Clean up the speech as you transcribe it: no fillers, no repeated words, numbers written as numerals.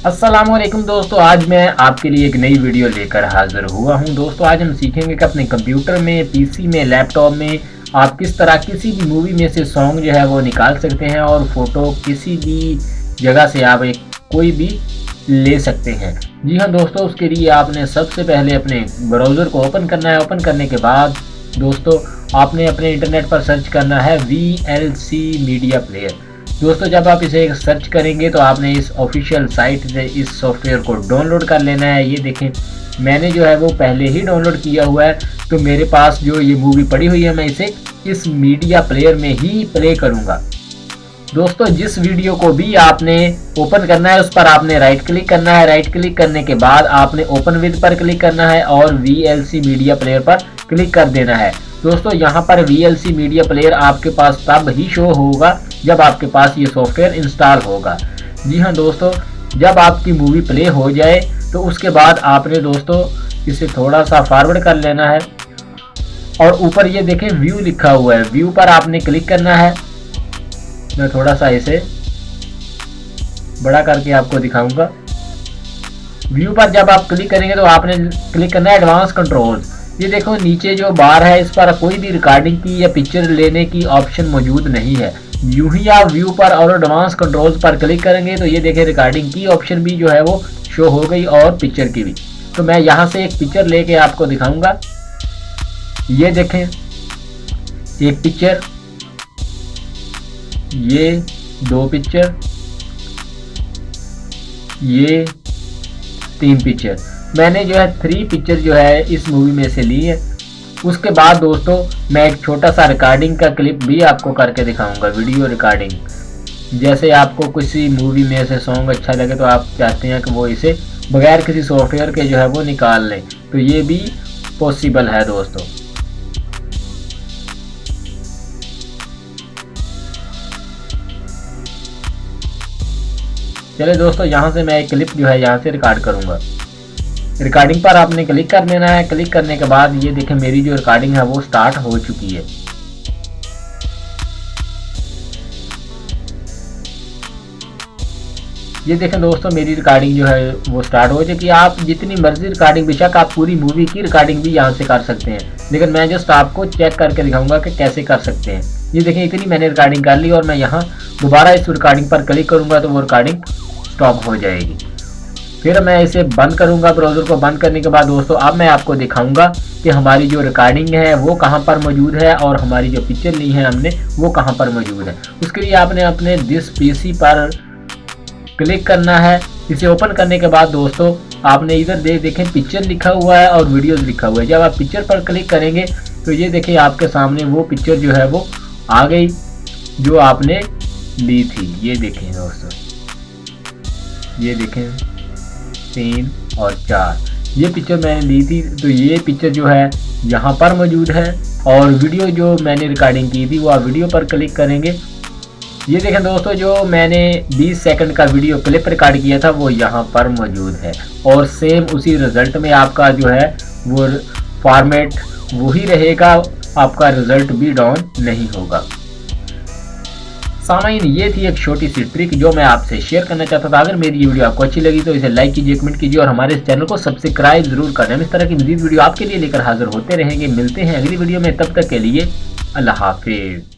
अस्सलाम वालेकुम दोस्तों, आज मैं आपके लिए एक नई वीडियो लेकर हाजिर हुआ हूं। दोस्तों आज हम सीखेंगे कि अपने कंप्यूटर में, पीसी में, लैपटॉप में आप किस तरह किसी भी मूवी में से सॉन्ग जो है वो निकाल सकते हैं और फोटो किसी भी जगह से आप एक कोई भी ले सकते हैं। जी हाँ दोस्तों, उसके लिए आपने सबसे पहले अपने ब्राउज़र को ओपन करना है। ओपन करने के बाद दोस्तों आपने अपने इंटरनेट पर सर्च करना है VLC मीडिया प्लेयर। दोस्तों जब आप इसे सर्च करेंगे तो आपने इस ऑफिशियल साइट से इस सॉफ्टवेयर को डाउनलोड कर लेना है। ये देखें, मैंने जो है वो पहले ही डाउनलोड किया हुआ है, तो मेरे पास जो ये मूवी पड़ी हुई है मैं इसे इस मीडिया प्लेयर में ही प्ले करूँगा। दोस्तों जिस वीडियो को भी आपने ओपन करना है उस पर आपने राइट क्लिक करना है। राइट क्लिक करने के बाद आपने ओपन विद पर क्लिक करना है और VLC मीडिया प्लेयर पर क्लिक कर देना है। दोस्तों यहाँ पर VLC मीडिया प्लेयर आपके पास तब ही शो होगा जब आपके पास ये सॉफ्टवेयर इंस्टॉल होगा। जी हाँ दोस्तों, जब आपकी मूवी प्ले हो जाए तो उसके बाद आपने दोस्तों इसे थोड़ा सा फॉरवर्ड कर लेना है और ऊपर ये देखें व्यू लिखा हुआ है, व्यू पर आपने क्लिक करना है। मैं थोड़ा सा इसे बड़ा करके आपको दिखाऊंगा। व्यू पर जब आप क्लिक करेंगे तो आपने क्लिक करना है एडवांस कंट्रोल्स। ये देखो नीचे जो बार है इस पर कोई भी रिकॉर्डिंग की या पिक्चर लेने की ऑप्शन मौजूद नहीं है। यूं ही आप व्यू पर और एडवांस कंट्रोल्स पर क्लिक करेंगे तो ये देखें रिकॉर्डिंग की ऑप्शन भी जो है वो शो हो गई और पिक्चर की भी। तो मैं यहाँ से एक पिक्चर लेके आपको दिखाऊंगा। ये देखें एक पिक्चर, ये दो पिक्चर, ये तीन पिक्चर। मैंने जो है 3 पिक्चर जो है इस मूवी में से ली है। उसके बाद दोस्तों मैं एक छोटा सा रिकॉर्डिंग का क्लिप भी आपको करके दिखाऊंगा, वीडियो रिकॉर्डिंग। जैसे आपको किसी मूवी में से सॉन्ग अच्छा लगे तो आप चाहते हैं कि वो इसे बगैर किसी सॉफ्टवेयर के जो है वो निकाल लें, तो ये भी पॉसिबल है दोस्तों। चलिए दोस्तों, यहाँ से मैं एक क्लिप जो है यहाँ से रिकॉर्ड करूँगा। रिकॉर्डिंग पर आपने क्लिक कर देना है। क्लिक करने के बाद ये देखें मेरी जो रिकॉर्डिंग है वो स्टार्ट हो चुकी है। ये देखें दोस्तों मेरी रिकॉर्डिंग जो है वो स्टार्ट हो चुकी है। आप जितनी मर्जी रिकॉर्डिंग, बेशक आप पूरी मूवी की रिकॉर्डिंग भी यहाँ से कर सकते हैं, लेकिन मैं जस्ट आपको चेक करके दिखाऊंगा कि कैसे कर सकते हैं। ये देखें इतनी मैंने रिकॉर्डिंग कर ली और मैं यहाँ दोबारा इस रिकॉर्डिंग पर क्लिक करूँगा तो वो रिकॉर्डिंग स्टॉप हो जाएगी। फिर मैं इसे बंद करूंगा। ब्राउज़र को बंद करने के बाद दोस्तों अब मैं आपको दिखाऊंगा कि हमारी जो रिकॉर्डिंग है वो कहां पर मौजूद है और हमारी जो पिक्चर ली है हमने वो कहां पर मौजूद है। उसके लिए आपने अपने दिस पीसी पर क्लिक करना है। इसे ओपन करने के बाद दोस्तों आपने इधर देखें पिक्चर लिखा हुआ है और वीडियोज़ लिखा हुआ है। जब आप पिक्चर पर क्लिक करेंगे तो ये देखें आपके सामने वो पिक्चर जो है वो आ गई जो आपने ली थी। ये देखें दोस्तों, ये देखें 3 और 4 ये पिक्चर मैंने ली थी, तो ये पिक्चर जो है यहाँ पर मौजूद है। और वीडियो जो मैंने रिकॉर्डिंग की थी वो आप वीडियो पर क्लिक करेंगे। ये देखें दोस्तों जो मैंने 20 सेकंड का वीडियो क्लिप रिकॉर्ड किया था वो यहाँ पर मौजूद है और सेम उसी रिजल्ट में आपका जो है वो फॉर्मेट वही रहेगा, आपका रिजल्ट भी डाउन नहीं होगा। सामाइन ये थी एक छोटी सी ट्रिक जो मैं आपसे शेयर करना चाहता था। अगर मेरी ये वीडियो आपको अच्छी लगी तो इसे लाइक कीजिए, कमेंट कीजिए और हमारे इस चैनल को सब्सक्राइब जरूर करें। हम इस तरह की मज़ीद वीडियो आपके लिए लेकर हाजिर होते रहेंगे। मिलते हैं अगली वीडियो में, तब तक के लिए अल्लाह हाफिज।